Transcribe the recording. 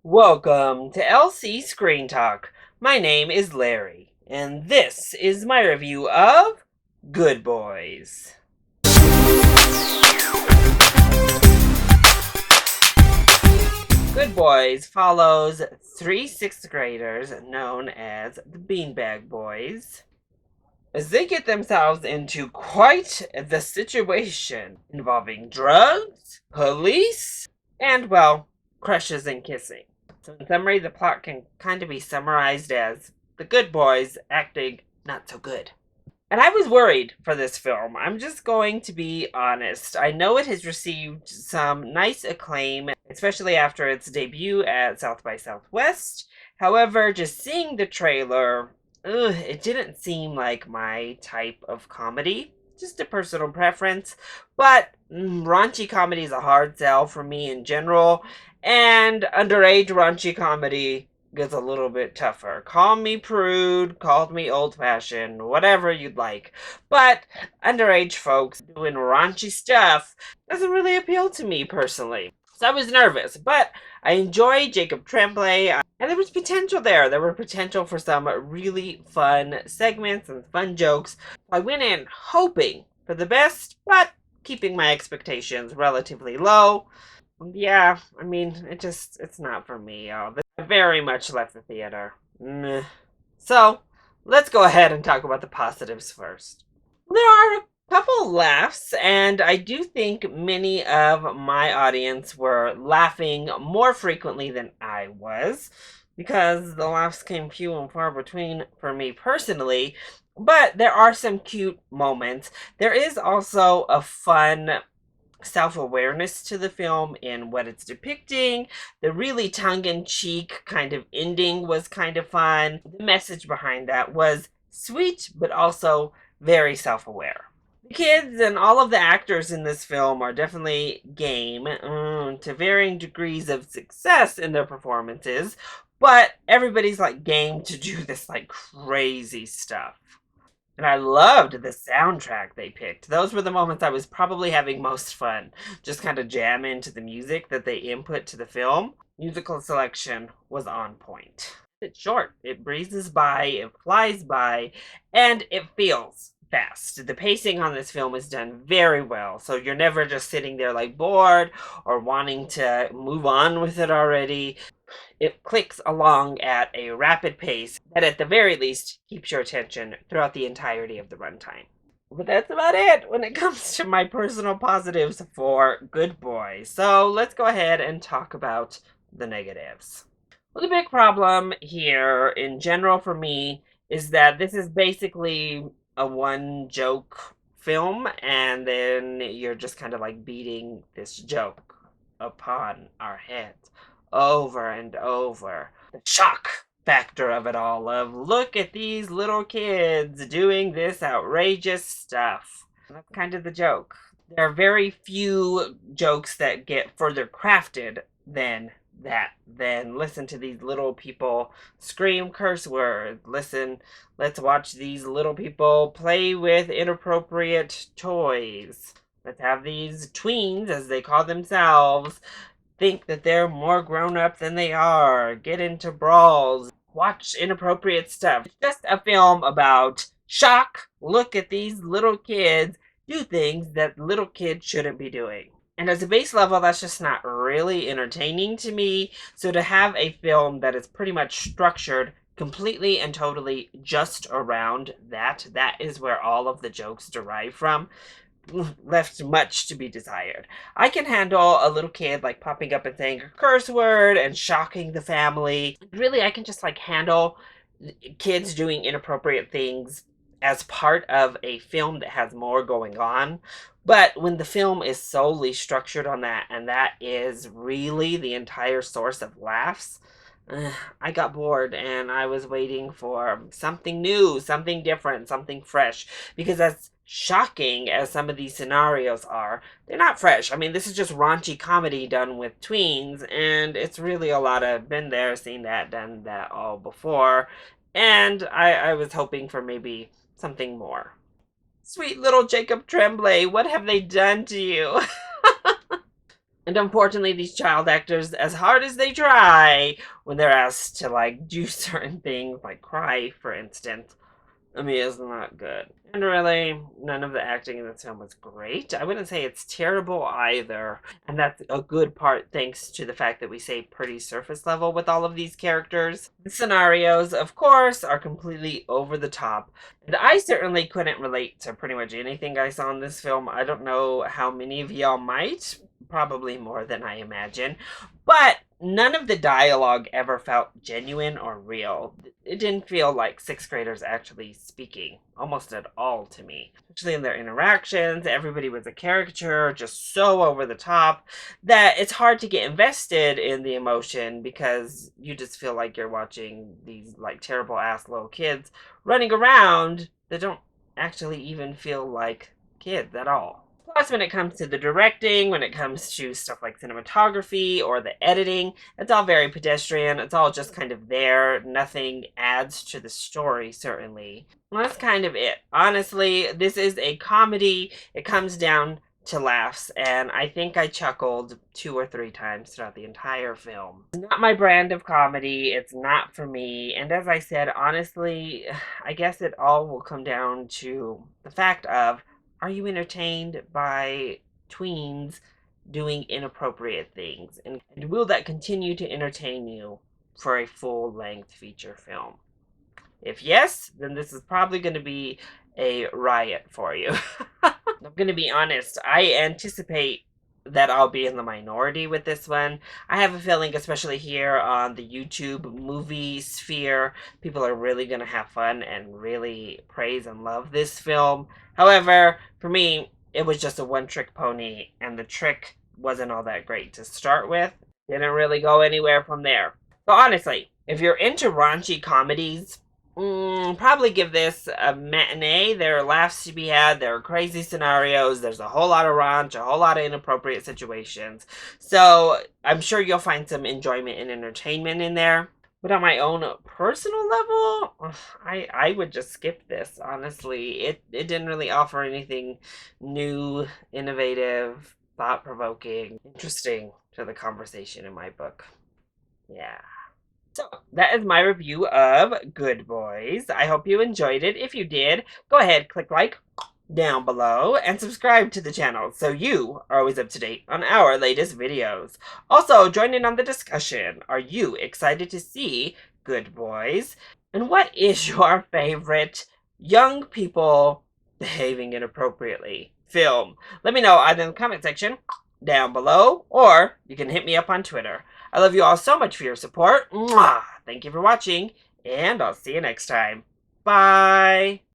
Welcome to LC Screen Talk. My name is Larry, and this is my review of Good Boys. Good Boys follows three sixth graders known as the Beanbag Boys as they get themselves into quite the situation involving drugs, police, and, well, crushes and kissing. So in summary, the plot can kind of be summarized as the good boys acting not so good. And I was worried for this film. I'm just going to be honest. I know it has received some nice acclaim, especially after its debut at South by Southwest. However, just seeing the trailer, it didn't seem like my type of comedy. Just a personal preference. But raunchy comedy is a hard sell for me in general. And underage raunchy comedy gets a little bit tougher. Call me prude, call me old-fashioned, whatever you'd like. But underage folks doing raunchy stuff doesn't really appeal to me personally. So I was nervous, but I enjoyed Jacob Tremblay, and there was potential there. There were potential for some really fun segments and fun jokes. I went in hoping for the best, but keeping my expectations relatively low. Yeah, I mean, it's not for me, y'all. I very much left the theater. Meh. So, let's go ahead and talk about the positives first. There are a couple laughs, and I do think many of my audience were laughing more frequently than I was, because the laughs came few and far between for me personally. But there are some cute moments. There is also a fun self-awareness to the film in what it's depicting. The really tongue-in-cheek kind of ending was kind of fun. The message behind that was sweet, but also very self-aware. The kids and all of the actors in this film are definitely game to varying degrees of success in their performances, but everybody's like game to do this like crazy stuff. And I loved the soundtrack they picked. Those were the moments I was probably having most fun. Just kind of jam into the music that they input to the film. Musical selection was on point. It's short. It breezes by, it flies by, and it feels fast. The pacing on this film is done very well, so you're never just sitting there like bored or wanting to move on with it already. It clicks along at a rapid pace that at the very least keeps your attention throughout the entirety of the runtime. But that's about it when it comes to my personal positives for Good Boy. So let's go ahead and talk about the negatives. Well, the big problem here in general for me is that this is basically a one joke film, and then you're just kind of like beating this joke upon our heads over and over. The shock factor of it all, of look at these little kids doing this outrageous stuff. That's kind of the joke. There are very few jokes that get further crafted than that. Then listen to these little people scream curse words. Let's watch these little people play with inappropriate toys. Let's have these tweens, as they call themselves, think that they're more grown up than they are, get into brawls, watch inappropriate stuff. It's just a film about shock, look at these little kids do things that little kids shouldn't be doing. And as a base level, that's just not really entertaining to me. So to have a film that is pretty much structured completely and totally just around that is where all of the jokes derive from, left much to be desired. I can handle a little kid like popping up and saying a curse word and shocking the family. Really, I can just like handle kids doing inappropriate things as part of a film that has more going on. But when the film is solely structured on that, and that is really the entire source of laughs, I got bored and I was waiting for something new, something different, something fresh. Because as shocking as some of these scenarios are, they're not fresh. I mean, this is just raunchy comedy done with tweens, and it's really a lot of been there, seen that, done that all before. And I was hoping for maybe something more. Sweet little Jacob Tremblay, what have they done to you? And unfortunately, these child actors, as hard as they try, when they're asked to like do certain things, like cry, for instance, I mean, it's not good. And really, none of the acting in this film was great. I wouldn't say it's terrible either. And that's a good part thanks to the fact that we say pretty surface level with all of these characters. The scenarios, of course, are completely over the top. And I certainly couldn't relate to pretty much anything I saw in this film. I don't know how many of y'all might. Probably more than I imagine. But none of the dialogue ever felt genuine or real. It didn't feel like sixth graders actually speaking almost at all to me, especially in their interactions. Everybody was a caricature, just so over the top that it's hard to get invested in the emotion because you just feel like you're watching these like terrible ass little kids running around that don't actually even feel like kids at all. Plus, when it comes to the directing, when it comes to stuff like cinematography or the editing, it's all very pedestrian. It's all just kind of there. Nothing adds to the story, certainly. And that's kind of it. Honestly, this is a comedy. It comes down to laughs, and I think I chuckled 2 or 3 times throughout the entire film. It's not my brand of comedy. It's not for me. And as I said, honestly, I guess it all will come down to the fact of, are you entertained by tweens doing inappropriate things? And will that continue to entertain you for a full length feature film? If yes, then this is probably going to be a riot for you. I'm going to be honest, I anticipate that I'll be in the minority with this one. I have a feeling, especially here on the YouTube movie sphere, people are really going to have fun and really praise and love this film. However, for me, it was just a one-trick pony, and the trick wasn't all that great to start with. Didn't really go anywhere from there. So honestly, if you're into raunchy comedies, probably give this a matinee. There are laughs to be had. There are crazy scenarios. There's a whole lot of raunch, a whole lot of inappropriate situations. So I'm sure you'll find some enjoyment and entertainment in there. But on my own personal level, I would just skip this, honestly. It didn't really offer anything new, innovative, thought-provoking, interesting to the conversation in my book. Yeah. So that is my review of Good Boys. I hope you enjoyed it. If you did, go ahead, click like down below and subscribe to the channel so you are always up to date on our latest videos. Also, join in on the discussion. Are you excited to see Good Boys? And what is your favorite young people behaving inappropriately film? Let me know either in the comment section down below, or you can hit me up on Twitter. I love you all so much for your support. Mwah! Thank you for watching, and I'll see you next time. Bye!